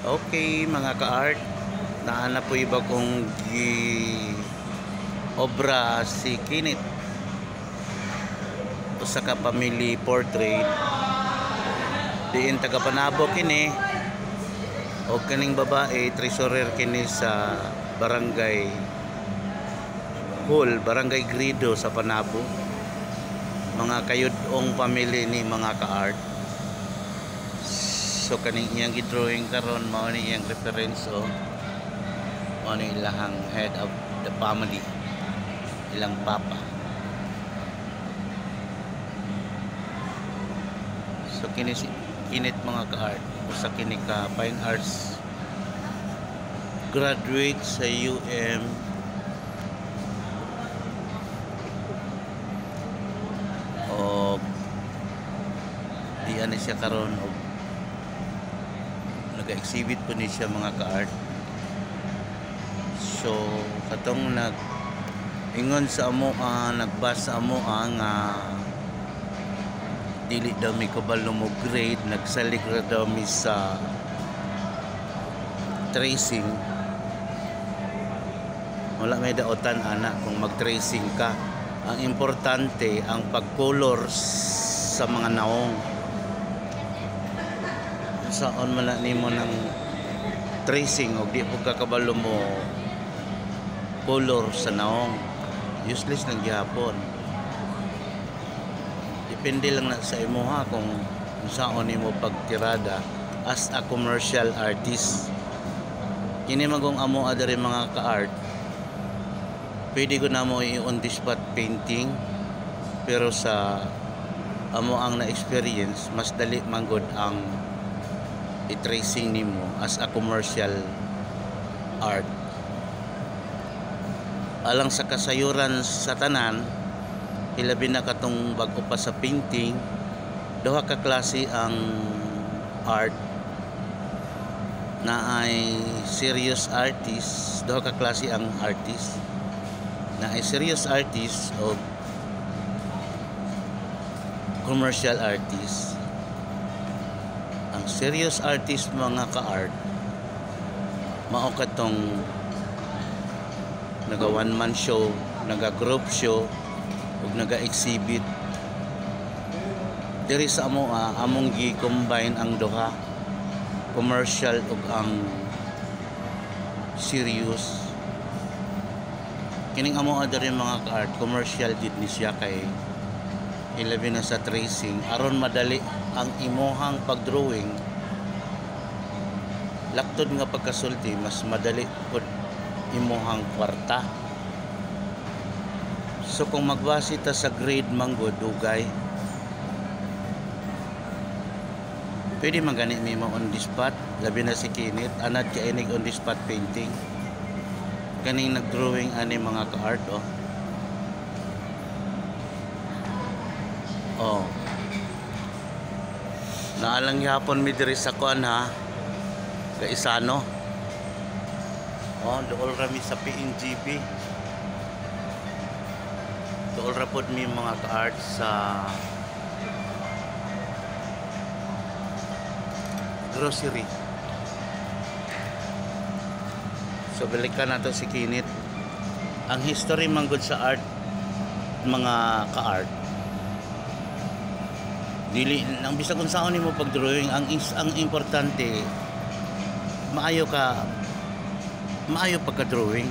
Okay mga ka-art, naana po iba kong obra si Kinit usa ka family portrait diin taga Panabo kini o kaning babae treasurer kini sa barangay Hall, Barangay Grido sa Panabo. Mga kayudong family ni mga ka-art. So kaning iyang gidrawing karon mao ni iyang reference mao ni ilahang head of the family, ilang papa. So kinit mga ka-art usa kini ka fine arts graduate sa UM o di ani siya karon og nag-exhibit po ni siya mga ka-art. So katong ingon sa amo nagbasa amo nga dili daw mi kabalo mo grade, nagsalig ra daw mi sa tracing. Wala may daotan ana kung mag-tracing ka. Ang importante ang pag-color sa mga naong. Saon man nimo ng tracing og di po kakabalo mo color sa naong, useless lang gihapon. Depende lang na sa imo ha kung saon nimo pagtirada as a commercial artist. Kini magong amo adiri mga ka-art, pwede ko na mo i-on the spot painting, pero sa amo ang na-experience mas dali manggod ang i-tracing nimo as a commercial art. Alang sa kasayuran sa tanan, ilabi na katong bag-o pa sa painting, duha ka klase ang art. Na ay serious artist, duha ka klase ang artist. Na ay serious artist o commercial artist. Ang serious artist mga ka-art mao katong naga one man show, naga group show ug naga exhibit. Diri sa among gi-combine ang duha, commercial ug ang serious. Kining amo adiri mga ka-art, commercial did ni siya kay ilabi na sa tracing aron madali ang imuhang pagdrawing. Laktod nga pagkasulti mas madali pud imuhang kwarta. So kung magbase ta sa grade manggod dugay, pwede man gani mo on the spot, labi na si Kinit anad ka inig on the spot painting. Kaning nagdrawing ani mga ka-art naalang yapon mi diri sa kuan ha Kaisano. Dool ra mi sa PNGB. Dool ra pod mi mga ka-art sa grocery. So balikan nato si Kinit. Ang history manggod sa art mga ka-art, dili nang bisag kung saan nimo pagdrawing, ang importante maayo pagka-drawing.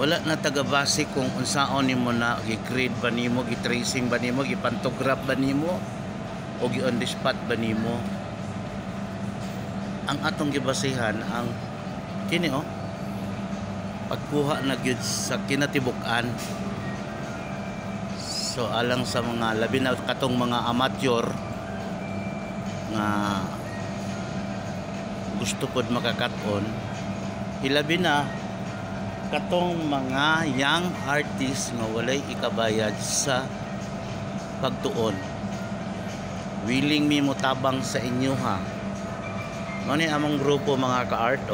Wala na taga-base kung unsaon nimo na gi-grade ba nimo, gi-tracing ba nimo, gi-pantograph ba nimo o gi-on the spot ba nimo. Ang atong gibasehan ang kini pagkuha na gyud sa kinatibuk-an. So alang sa mga labi na katong mga amateur nga gusto pod makakat-on, ilabi na katong mga young artist nga walay ikabayad sa pagtuon, willing mi motabang sa inyo ha. Mao ni among grupo mga ka-art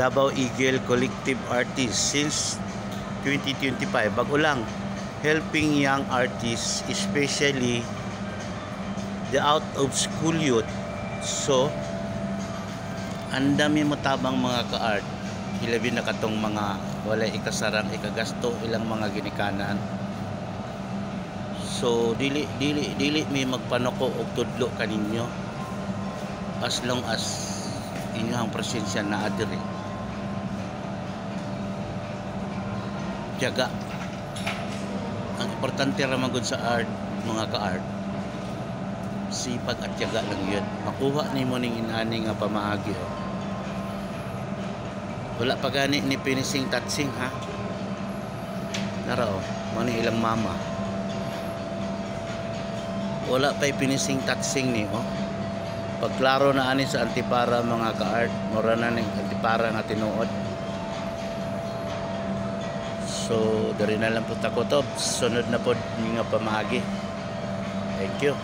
Davao Eagle Collective Artists since 2025, bago lang, helping young artists, especially the out of school youth. So ang dami mo tabang mga ka-art, ilabi na katong mga walay ikasarang ikagasto ilang mga ginikanan. So dili may magpanoko og tudlo kaninyo as long as inyong presensya na adiri. Tiyaga. Ang importante ra man gud sa art, mga ka-art, sipag at tiyaga lang yun. Makuha nimo ning inani nga pamaagi, oh. Wala pa gani ni finishing touching, ha. Nara, oh, mo ni ilang mama. Wala pa finishing touching ni, oh. Pagklaro na ani sa antipara, mga ka-art, mura na ning antipara nga tinuod. So dari na lang po tako to, sunod na po nga pamaagi. Thank you.